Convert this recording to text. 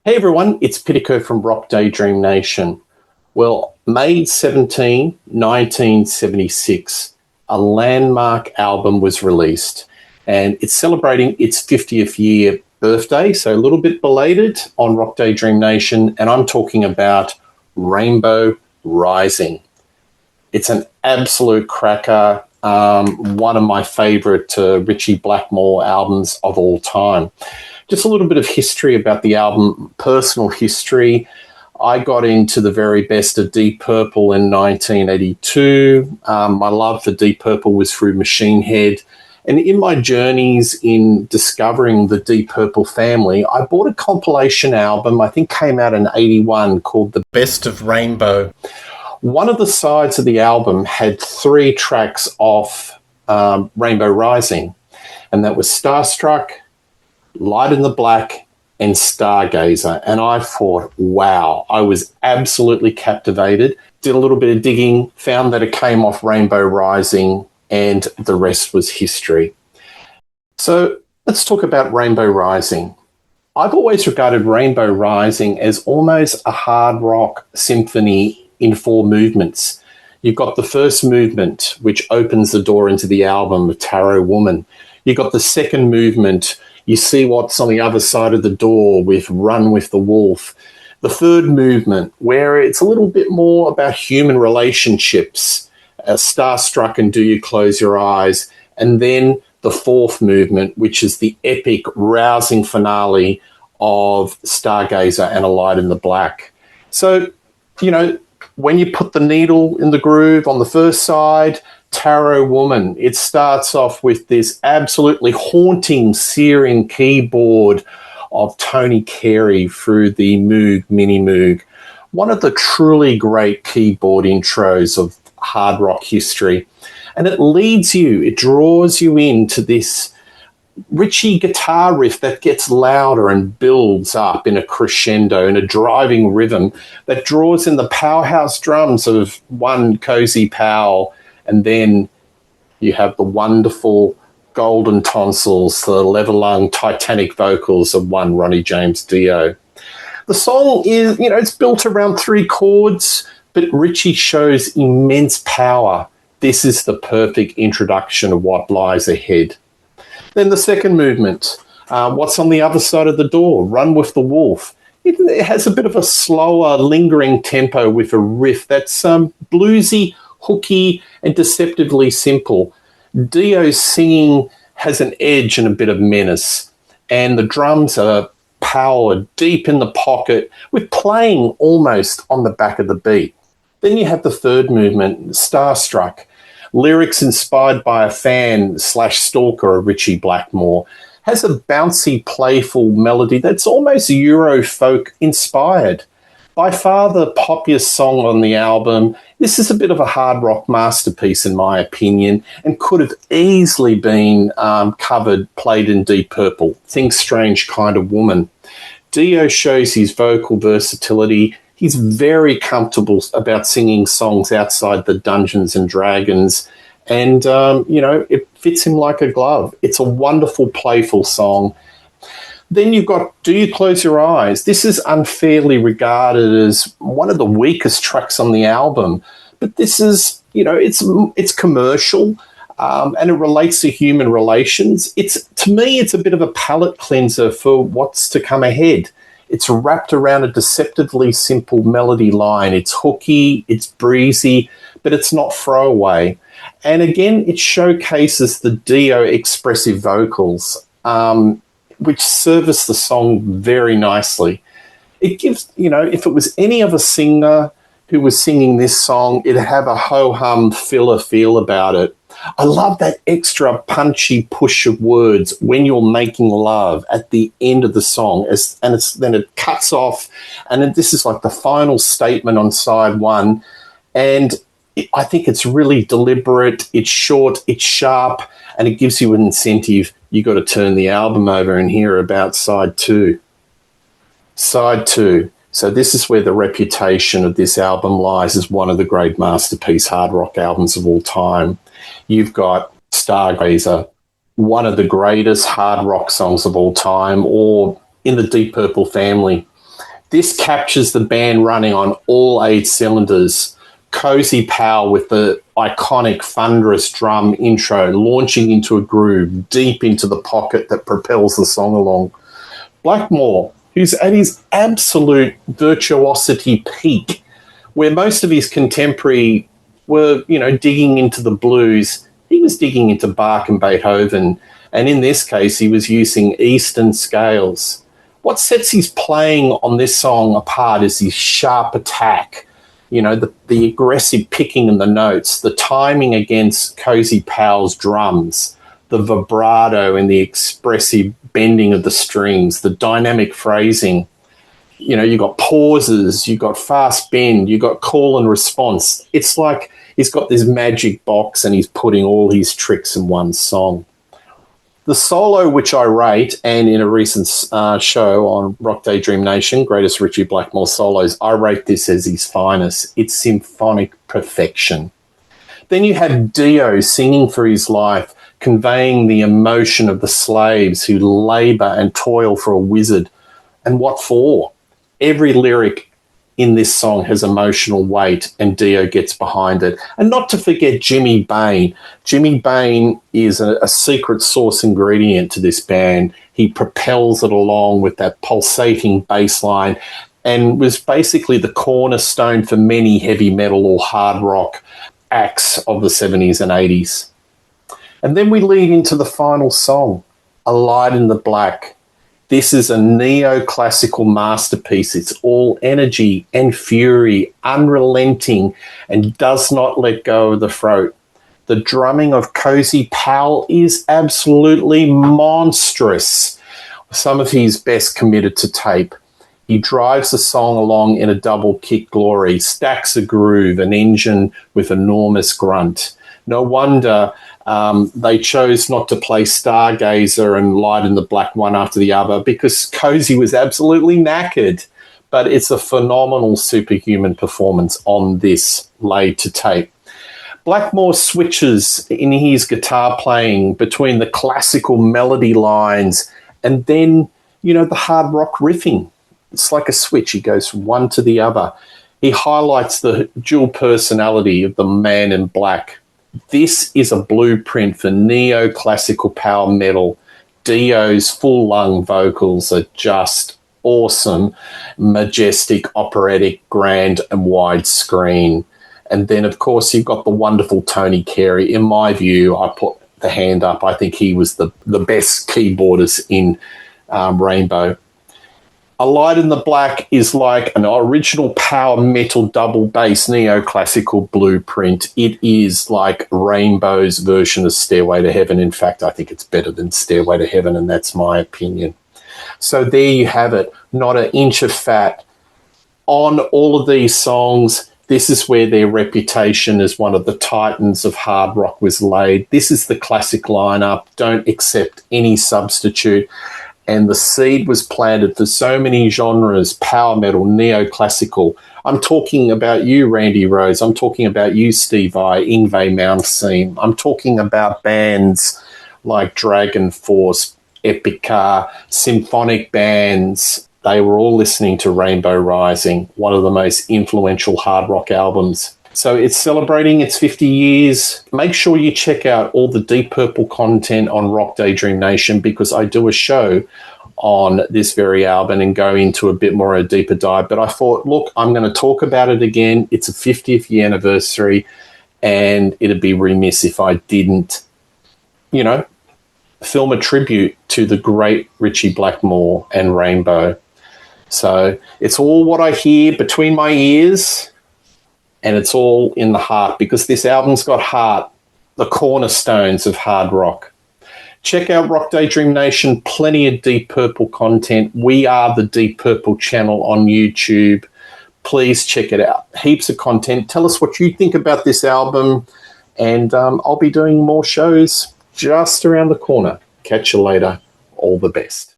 Hey everyone, it's Pittico from Rock Daydream Nation. Well, May 17, 1976, a landmark album was released and it's celebrating its 50th year birthday, so a little bit belated on Rock Daydream Nation, and I'm talking about Rainbow Rising. It's an absolute cracker, one of my favorite Richie Blackmore albums of all time. Just a little bit of history about the album, personal history. I got into the very best of Deep Purple in 1982. My love for Deep Purple was through Machine Head. And in my journeys in discovering the Deep Purple family, I bought a compilation album, I think came out in 81, called The Best of Rainbow. One of the sides of the album had three tracks off Rainbow Rising, and that was Starstruck, Light in the Black, and Stargazer. And I thought, wow, I was absolutely captivated. Did a little bit of digging, found that it came off Rainbow Rising, and the rest was history. So let's talk about Rainbow Rising. I've always regarded Rainbow Rising as almost a hard rock symphony in four movements. You've got the first movement, which opens the door into the album of Tarot Woman. You've got the second movement. You see what's on the other side of the door with Run with the Wolf. The third movement, where it's a little bit more about human relationships, Starstruck and Do You Close Your Eyes. And then the fourth movement, which is the epic, rousing finale of Stargazer and A Light in the Black. So, when you put the needle in the groove on the first side, Tarot Woman, it starts off with this absolutely haunting, searing keyboard of Tony Carey through the Moog, Mini Moog. One of the truly great keyboard intros of hard rock history. And it leads you, it draws you into this Richie guitar riff that gets louder and builds up in a crescendo, in a driving rhythm that draws in the powerhouse drums of one Cozy Powell, and then you have the wonderful golden tonsils, the level-lung Titanic vocals of one Ronnie James Dio. The song is, it's built around three chords, but Richie shows immense power. This is the perfect introduction of what lies ahead. Then the second movement, what's on the other side of the door, Run with the Wolf. It has a bit of a slower, lingering tempo with a riff that's bluesy, hooky, and deceptively simple. Dio's singing has an edge and a bit of menace, and the drums are power deep in the pocket with playing almost on the back of the beat. Then you have the third movement, Starstruck. Lyrics inspired by a fan / stalker of Richie Blackmore. Has a bouncy, playful melody that's almost Euro folk inspired. By far the poppiest song on the album, this is a bit of a hard rock masterpiece in my opinion, and could have easily been played in Deep Purple. Think Strange Kind of Woman. Dio shows his vocal versatility. He's very comfortable about singing songs outside the Dungeons and Dragons, and, it fits him like a glove. It's a wonderful, playful song. Then you've got Do You Close Your Eyes? This is unfairly regarded as one of the weakest tracks on the album, but this is, it's commercial, and it relates to human relations. To me, it's a bit of a palate cleanser for what's to come ahead. It's wrapped around a deceptively simple melody line. It's hooky, it's breezy, but it's not throwaway. And again, it showcases the Dio expressive vocals, which service the song very nicely. It gives, if it was any other singer who was singing this song, it'd have a ho-hum filler feel about it. I love that extra punchy push of words when you're making love at the end of the song, then it cuts off, and then this is like the final statement on side one, and I think it's really deliberate, it's short, it's sharp, and it gives you an incentive. You got to turn the album over and hear about side two. Side two. So this is where the reputation of this album lies as one of the great masterpiece hard rock albums of all time. You've got Stargazer, one of the greatest hard rock songs of all time, or in the Deep Purple family. This captures the band running on all 8 cylinders. Cozy Powell with the iconic thunderous drum intro launching into a groove deep into the pocket that propels the song along. Blackmore, who's at his absolute virtuosity peak, where most of his contemporary were, digging into the blues, he was digging into Bach and Beethoven, and in this case, he was using Eastern scales. What sets his playing on this song apart is his sharp attack, the aggressive picking in the notes, the timing against Cozy Powell's drums, the vibrato and the expressive bending of the strings, the dynamic phrasing. You got pauses, you got fast bend, you got call and response. It's like he's got this magic box and he's putting all his tricks in one song. The solo, which I rate, and in a recent show on Rock Daydream Nation, Greatest Ritchie Blackmore Solos, I rate this as his finest. It's symphonic perfection. Then you have Dio singing for his life, conveying the emotion of the slaves who labour and toil for a wizard. And what for? Every lyric in this song has emotional weight, and Dio gets behind it. And not to forget Jimmy Bain. Jimmy Bain is a secret sauce ingredient to this band. He propels it along with that pulsating bass line and was basically the cornerstone for many heavy metal or hard rock acts of the 70s and 80s. And then we lead into the final song, A Light in the Black. This is a neoclassical masterpiece. It's all energy and fury, unrelenting, and does not let go of the throat. The drumming of Cozy Powell is absolutely monstrous. Some of his best committed to tape. He drives the song along in a double kick glory, stacks a groove, an engine with enormous grunt. No wonder they chose not to play Stargazer and Light in the Black one after the other, because Cozy was absolutely knackered. But it's a phenomenal superhuman performance on this laid to tape. Blackmore switches in his guitar playing between the classical melody lines and then, the hard rock riffing. It's like a switch. He goes from one to the other. He highlights the dual personality of the man in black. This is a blueprint for neoclassical power metal. Dio's full lung vocals are just awesome, majestic, operatic, grand and widescreen. And then, of course, you've got the wonderful Tony Carey. In my view, I put the hand up. I think he was the best keyboardist in Rainbow. A Light in the Black is like an original power metal double bass neoclassical blueprint. It is like Rainbow's version of Stairway to Heaven. In fact, I think it's better than Stairway to Heaven, and that's my opinion. So there you have it. Not an inch of fat. On all of these songs, this is where their reputation as one of the titans of hard rock was laid. This is the classic lineup. Don't accept any substitute. And the seed was planted for so many genres, power metal, neoclassical. I'm talking about you, Randy Rose. I'm talking about you, Steve Vai, Yngwie Malmsteen. I'm talking about bands like Dragon Force, Epica, symphonic bands. They were all listening to Rainbow Rising, one of the most influential hard rock albums. So it's celebrating its 50 years. Make sure you check out all the Deep Purple content on Rock Daydream Nation, because I do a show on this very album and go into a bit more a deeper dive. But I thought, look, I'm going to talk about it again. It's a 50th year anniversary, and it'd be remiss if I didn't, film a tribute to the great Ritchie Blackmore and Rainbow. So it's all what I hear between my ears, and it's all in the heart, because this album's got heart, the cornerstones of hard rock. Check out Rock Daydream Nation, plenty of Deep Purple content. We are the Deep Purple channel on YouTube. Please check it out. Heaps of content. Tell us what you think about this album, and I'll be doing more shows just around the corner. Catch you later. All the best.